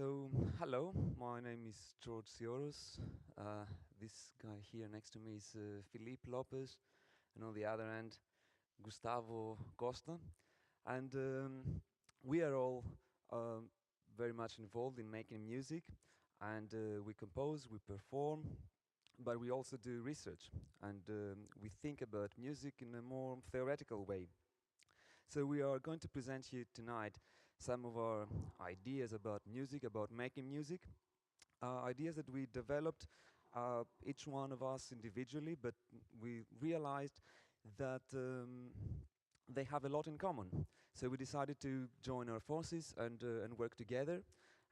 So, hello, my name is George Sioros. This guy here next to me is Filipe Lopes, and on the other end, Gustavo Costa. And we are all very much involved in making music, and we compose, we perform, but we also do research, and we think about music in a more theoretical way. So we are going to present you tonight some of our ideas about music, about making music, ideas that we developed, each one of us individually, but we realized that they have a lot in common. So we decided to join our forces and work together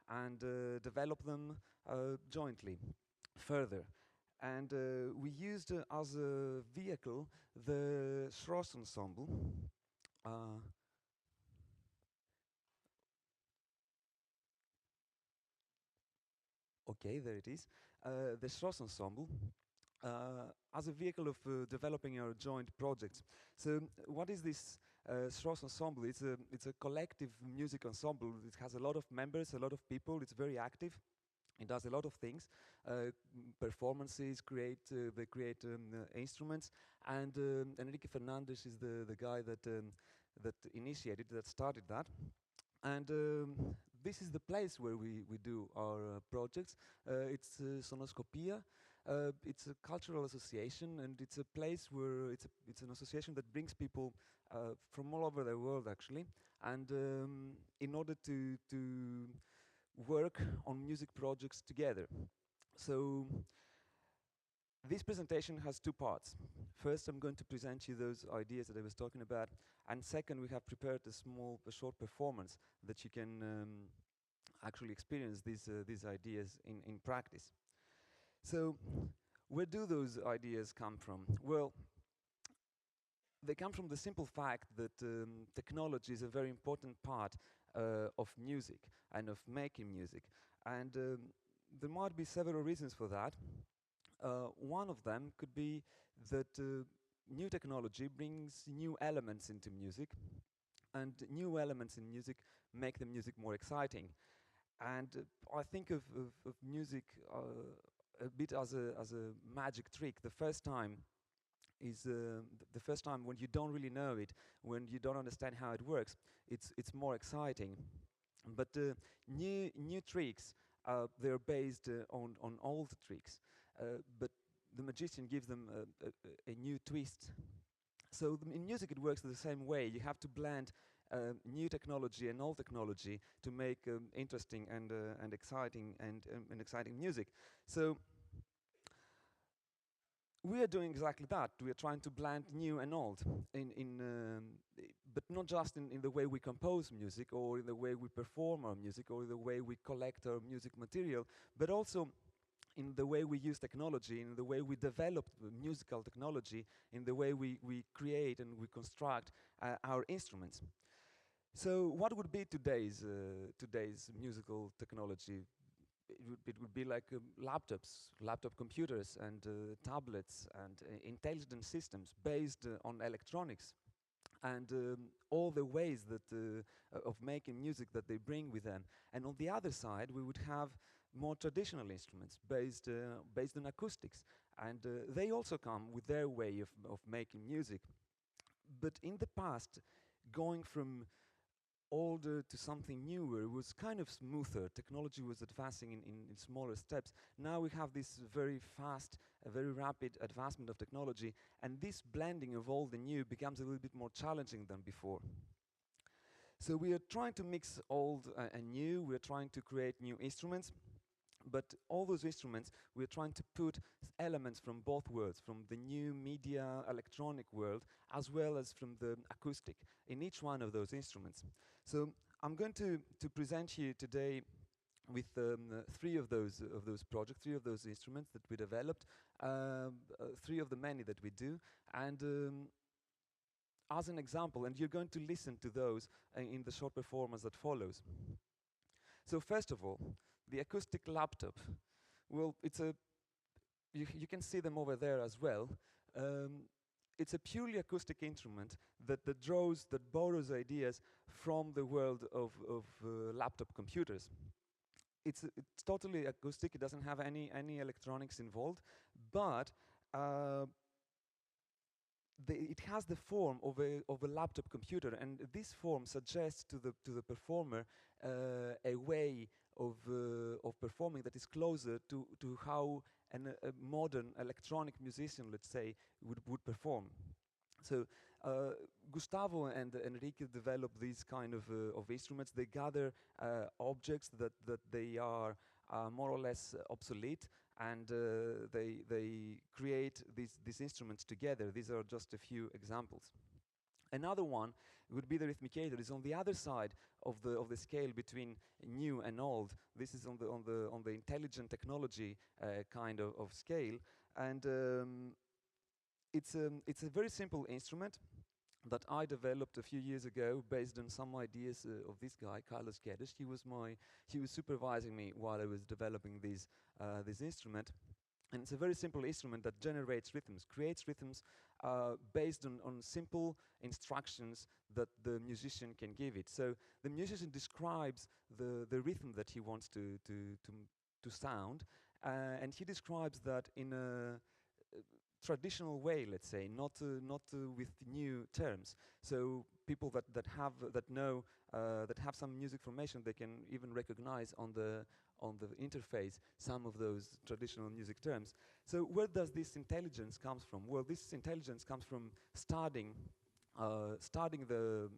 and develop them jointly further. And we used as a vehicle the Srosh Ensemble. Uh, Okay, there it is. The Srosh Ensemble as a vehicle of developing our joint projects. So, what is this Srosh Ensemble? It's a collective music ensemble. It has a lot of members, a lot of people. It's very active. It does a lot of things, performances, they create instruments, and Enrique Fernandez is the guy that initiated, that started that. And this is the place where we do our projects. It's Sonoscopia. It's a cultural association, and it's a place where it's an association that brings people from all over the world, actually, and in order to work on music projects together. So this presentation has two parts. First, I'm going to present you those ideas that I was talking about, and second, we have prepared a short performance that you can actually experience these ideas in practice. So, where do those ideas come from? Well, they come from the simple fact that technology is a very important part of music and of making music, and there might be several reasons for that. One of them could be that new technology brings new elements into music, and new elements in music make the music more exciting. And I think of music a bit as a magic trick. The first time is the first time when you don't really know it, when you don't understand how it works. It's more exciting. But new tricks, they're based on old tricks. But the magician gives them a new twist. So in music, it works the same way. You have to blend new technology and old technology to make interesting and exciting music. So we are doing exactly that. We are trying to blend new and old, but not just in the way we compose music or in the way we perform our music or in the way we collect our music material, but also in the way we use technology, in the way we develop musical technology, in the way we create and we construct our instruments. So what would be today's musical technology? It would be like laptop computers, and tablets, and intelligent systems based on electronics, and all the ways that of making music that they bring with them. And on the other side, we would have more traditional instruments based on acoustics, and they also come with their way of making music. But in the past, going from older to something newer was kind of smoother. Technology was advancing in smaller steps. Now we have this very fast, very rapid advancement of technology, and this blending of old and new becomes a little bit more challenging than before. So we are trying to mix old and new. We are trying to create new instruments. But all those instruments, we're trying to put elements from both worlds, from the new media electronic world, as well as from the acoustic, in each one of those instruments. So I'm going to present you today with three of those projects, three of those instruments that we developed, three of the many that we do, and as an example, and you're going to listen to those in the short performance that follows. So first of all, the acoustic laptop. Well, you can see them over there as well. It's a purely acoustic instrument that borrows ideas from the world of laptop computers. it's totally acoustic. It doesn't have any electronics involved, but it has the form of a laptop computer, and this form suggests to the performer a way of performing that is closer to how a modern electronic musician, let's say, would perform. So Gustavo and Enrique develop these kind of instruments. They gather objects that they are more or less obsolete, and they create these instruments together. These are just a few examples. Another one would be the rhythmicator. It's on the other side of the scale between new and old. This is on the intelligent technology kind of scale, and it's a very simple instrument that I developed a few years ago based on some ideas of this guy, Carlos Guedes. He was supervising me while I was developing this instrument. And it's a very simple instrument that generates rhythms, creates rhythms based on simple instructions that the musician can give it. So the musician describes the rhythm that he wants to sound, and he describes that in a traditional way, let's say, not with new terms. So people that have some music formation, they can even recognize on the interface some of those traditional music terms. So where does this intelligence comes from? Well, this intelligence comes from studying the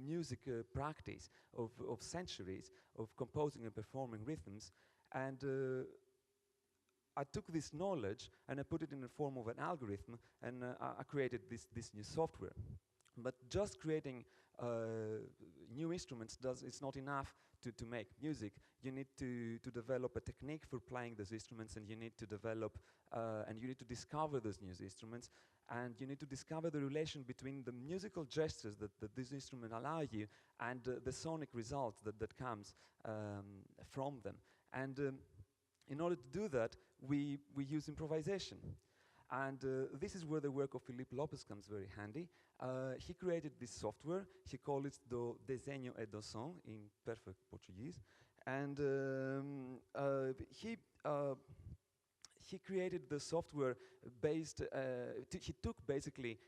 music practice of centuries of composing and performing rhythms, and I took this knowledge and I put it in the form of an algorithm, and I created this new software. But just creating new instruments it's not enough to make music. You need to develop a technique for playing those instruments, and you need to develop and you need to discover those new instruments, and you need to discover the relation between the musical gestures that this instrument allow you and the sonic result that comes from them. And in order to do that, we use improvisation. And this is where the work of Filipe Lopes comes very handy. He created this software. He called it do desenho e do som in perfect Portuguese. And he created the software based, he took basically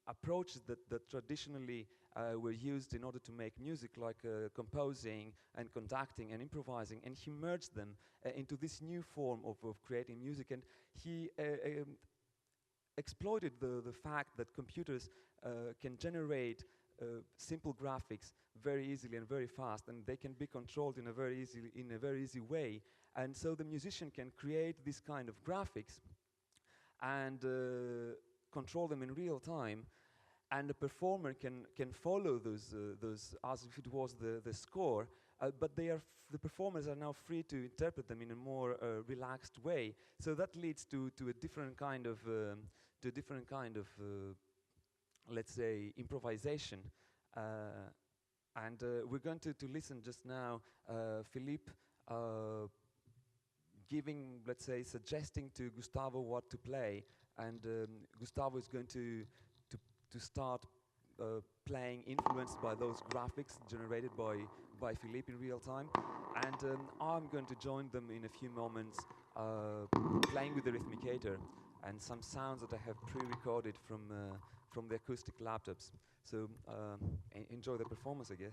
approaches that traditionally were used in order to make music, like composing and conducting and improvising, and he merged them into this new form of creating music. And he exploited the fact that computers can generate simple graphics very easily and very fast, and they can be controlled in a very easy way. And so the musician can create this kind of graphics and control them in real time, and the performer can follow those as if it was the score, but the performers are now free to interpret them in a more relaxed way. So that leads to a different kind of let's say, improvisation. And we're going to listen just now Filipe giving, let's say, suggesting to Gustavo what to play, and Gustavo is going to start playing, influenced by those graphics generated by Filipe in real time, and I'm going to join them in a few moments, playing with the rhythmicator and some sounds that I have pre-recorded from the acoustic laptops. So enjoy the performance, I guess.